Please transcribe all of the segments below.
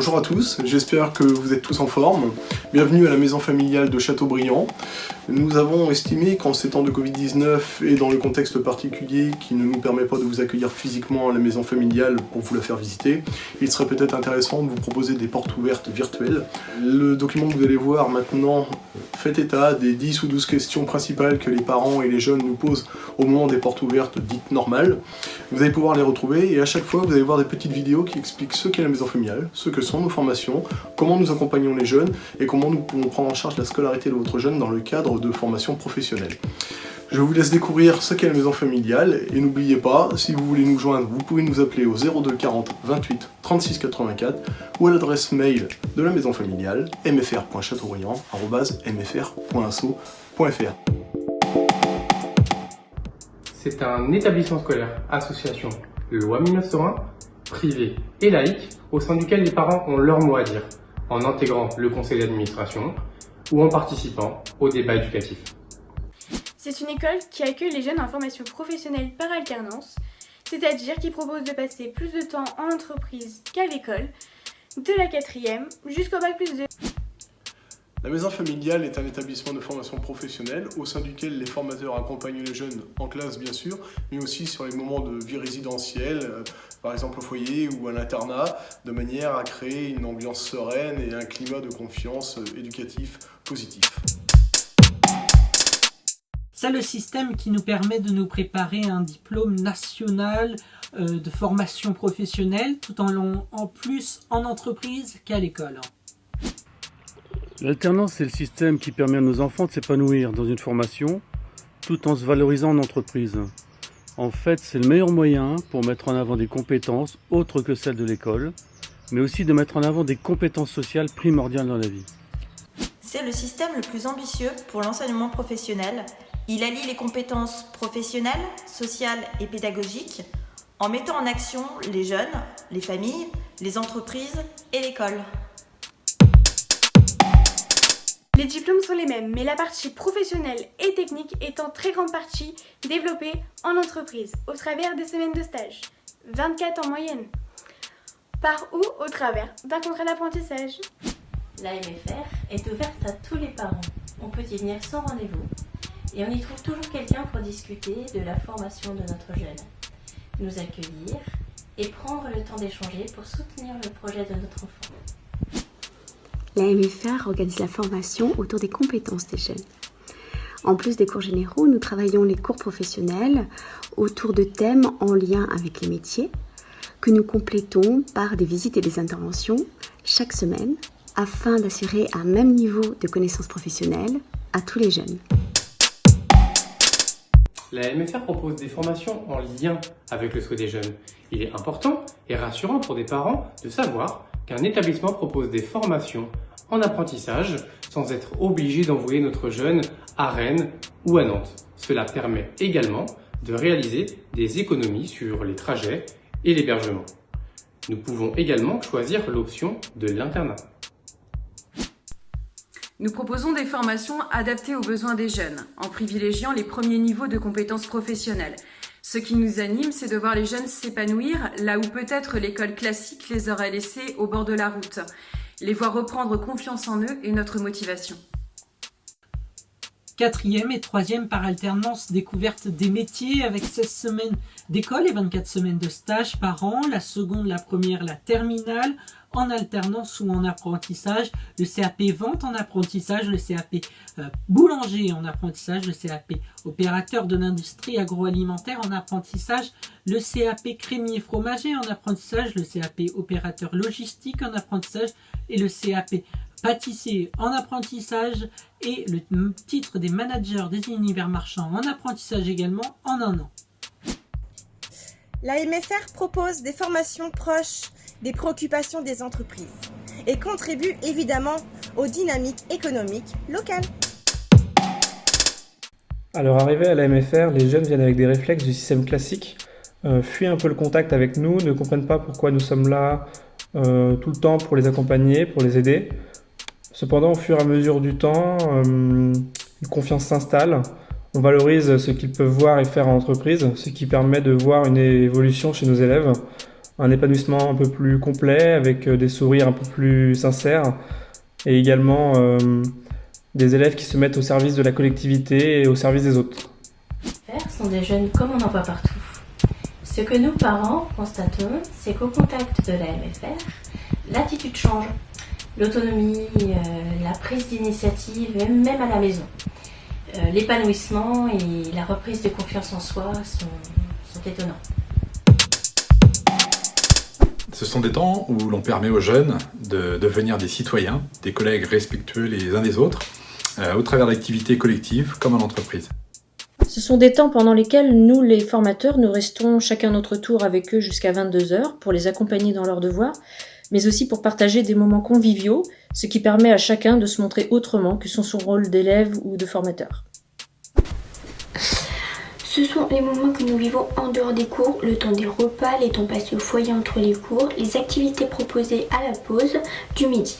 Bonjour à tous, j'espère que vous êtes tous en forme. Bienvenue à la maison familiale de Châteaubriand. Nous avons estimé qu'en ces temps de Covid-19 et dans le contexte particulier qui ne nous permet pas de vous accueillir physiquement à la maison familiale pour vous la faire visiter, il serait peut-être intéressant de vous proposer des portes ouvertes virtuelles. Le document que vous allez voir maintenant fait état des 10 ou 12 questions principales que les parents et les jeunes nous posent au moment des portes ouvertes dites normales. Vous allez pouvoir les retrouver et à chaque fois vous allez voir des petites vidéos qui expliquent ce qu'est la maison familiale, ce que sont nos formations, comment nous accompagnons les jeunes et comment nous pouvons prendre en charge la scolarité de votre jeune dans le cadre de formations professionnelles. Je vous laisse découvrir ce qu'est la maison familiale et n'oubliez pas, si vous voulez nous joindre, vous pouvez nous appeler au 02 40 28 36 84 ou à l'adresse mail de la maison familiale mfr.chateaubriand@mfr.asso.fr. C'est un établissement scolaire, association, loi 1901, privé et laïque, au sein duquel les parents ont leur mot à dire, en intégrant le conseil d'administration ou en participant au débat éducatif. C'est une école qui accueille les jeunes en formation professionnelle par alternance, c'est-à-dire qui propose de passer plus de temps en entreprise qu'à l'école, de la 4e jusqu'au bac+2. La maison familiale est un établissement de formation professionnelle au sein duquel les formateurs accompagnent les jeunes en classe bien sûr, mais aussi sur les moments de vie résidentielle, par exemple au foyer ou à l'internat, de manière à créer une ambiance sereine et un climat de confiance éducatif positif. C'est le système qui nous permet de nous préparer à un diplôme national de formation professionnelle, tout en plus en entreprise qu'à l'école. L'alternance, c'est le système qui permet à nos enfants de s'épanouir dans une formation tout en se valorisant en entreprise. En fait, c'est le meilleur moyen pour mettre en avant des compétences autres que celles de l'école, mais aussi de mettre en avant des compétences sociales primordiales dans la vie. C'est le système le plus ambitieux pour l'enseignement professionnel. Il allie les compétences professionnelles, sociales et pédagogiques en mettant en action les jeunes, les familles, les entreprises et l'école. Les diplômes sont les mêmes, mais la partie professionnelle et technique est en très grande partie développée en entreprise, au travers des semaines de stage, 24 en moyenne, par ou au travers d'un contrat d'apprentissage. La MFR est ouverte à tous les parents. On peut y venir sans rendez-vous et on y trouve toujours quelqu'un pour discuter de la formation de notre jeune, nous accueillir et prendre le temps d'échanger pour soutenir le projet de notre enfant. La MFR organise la formation autour des compétences des jeunes. En plus des cours généraux, nous travaillons les cours professionnels autour de thèmes en lien avec les métiers que nous complétons par des visites et des interventions chaque semaine afin d'assurer un même niveau de connaissances professionnelles à tous les jeunes. La MFR propose des formations en lien avec le souhait des jeunes. Il est important et rassurant pour des parents de savoir qu'un établissement propose des formations en apprentissage sans être obligé d'envoyer notre jeune à Rennes ou à Nantes. Cela permet également de réaliser des économies sur les trajets et l'hébergement. Nous pouvons également choisir l'option de l'internat. Nous proposons des formations adaptées aux besoins des jeunes, en privilégiant les premiers niveaux de compétences professionnelles. Ce qui nous anime, c'est de voir les jeunes s'épanouir là où peut-être l'école classique les aurait laissés au bord de la route. Les voir reprendre confiance en eux est notre motivation. 4e et 3e par alternance, découverte des métiers avec 16 semaines d'école et 24 semaines de stage par an, la seconde, la première, la terminale, en alternance ou en apprentissage, le CAP vente en apprentissage, le CAP boulanger en apprentissage, le CAP opérateur de l'industrie agroalimentaire en apprentissage, le CAP crémier fromager en apprentissage, le CAP opérateur logistique en apprentissage et le CAP pâtissier en apprentissage et le titre des managers des univers marchands en apprentissage également en un an. La MFR propose des formations proches des préoccupations des entreprises et contribue évidemment aux dynamiques économiques locales. À leur arrivée à la MFR, les jeunes viennent avec des réflexes du système classique, fuient un peu le contact avec nous, ne comprennent pas pourquoi nous sommes là tout le temps pour les accompagner, pour les aider. Cependant, au fur et à mesure du temps, une confiance s'installe. On valorise ce qu'ils peuvent voir et faire en entreprise, ce qui permet de voir une évolution chez nos élèves. un épanouissement un peu plus complet, avec des sourires un peu plus sincères, et également des élèves qui se mettent au service de la collectivité et au service des autres. Sont des jeunes comme on en voit partout. Ce que nous, parents, constatons, c'est qu'au contact de la MFR, l'attitude change. L'autonomie, la prise d'initiative, et même à la maison. L'épanouissement et la reprise de confiance en soi sont étonnants. Ce sont des temps où l'on permet aux jeunes de devenir des citoyens, des collègues respectueux les uns des autres, au travers d'activités collectives comme en entreprise. Ce sont des temps pendant lesquels nous, les formateurs, nous restons chacun notre tour avec eux jusqu'à 22h pour les accompagner dans leurs devoirs, mais aussi pour partager des moments conviviaux, ce qui permet à chacun de se montrer autrement que son rôle d'élève ou de formateur. Ce sont les moments que nous vivons en dehors des cours, le temps des repas, les temps passés au foyer entre les cours, les activités proposées à la pause du midi.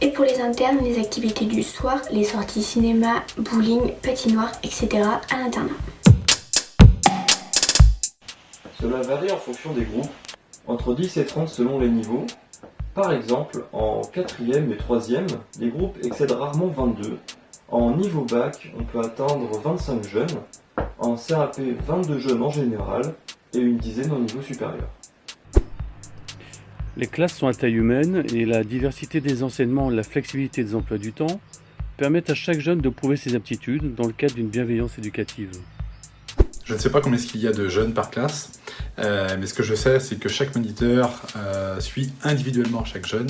Et pour les internes, les activités du soir, les sorties cinéma, bowling, patinoire, etc. à l'internat. Cela varie en fonction des groupes, entre 10 et 30 selon les niveaux. Par exemple, en 4e et 3e, les groupes excèdent rarement 22. En niveau bac, on peut atteindre 25 jeunes. En CAP, 22 jeunes en général et une dizaine au niveau supérieur. Les classes sont à taille humaine et la diversité des enseignements et la flexibilité des emplois du temps permettent à chaque jeune de prouver ses aptitudes dans le cadre d'une bienveillance éducative. Je ne sais pas combien il y a de jeunes par classe, mais ce que je sais, c'est que chaque moniteur suit individuellement chaque jeune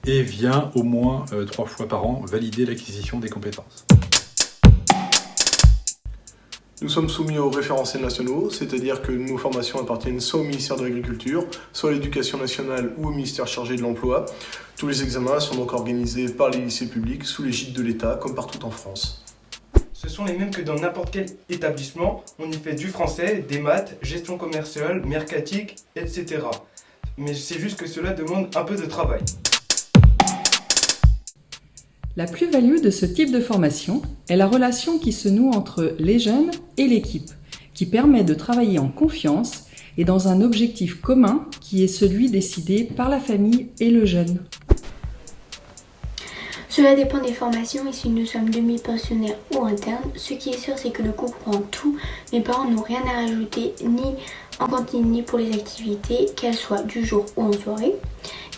et vient au moins 3 fois par an valider l'acquisition des compétences. Nous sommes soumis aux référentiels nationaux, c'est-à-dire que nos formations appartiennent soit au ministère de l'Agriculture, soit à l'Éducation nationale ou au ministère chargé de l'Emploi. Tous les examens sont donc organisés par les lycées publics sous l'égide de l'État, comme partout en France. Ce sont les mêmes que dans n'importe quel établissement. On y fait du français, des maths, gestion commerciale, mercatique, etc. Mais c'est juste que cela demande un peu de travail. La plus-value de ce type de formation est la relation qui se noue entre les jeunes et l'équipe, qui permet de travailler en confiance et dans un objectif commun qui est celui décidé par la famille et le jeune. Cela dépend des formations et si nous sommes demi-pensionnaires ou internes. Ce qui est sûr, c'est que le cours prend tout. Mes parents n'ont rien à rajouter, ni en cantine, ni pour les activités, qu'elles soient du jour ou en soirée.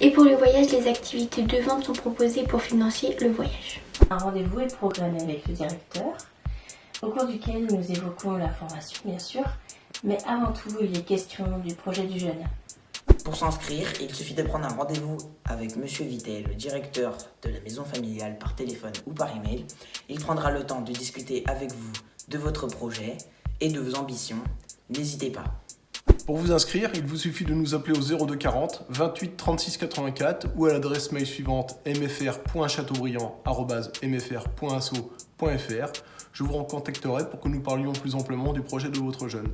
Et pour le voyage, les activités de vente sont proposées pour financer le voyage. Un rendez-vous est programmé avec le directeur, au cours duquel nous évoquons la formation, bien sûr, mais avant tout, il est question du projet du jeune. Pour s'inscrire, il suffit de prendre un rendez-vous avec Monsieur Vitet, le directeur de la maison familiale, par téléphone ou par email. Il prendra le temps de discuter avec vous de votre projet et de vos ambitions. N'hésitez pas. Pour vous inscrire, il vous suffit de nous appeler au 02 40 28 36 84 ou à l'adresse mail suivante mfr.chateaubriand@mfr.asso.fr. Je vous recontacterai pour que nous parlions plus amplement du projet de votre jeune.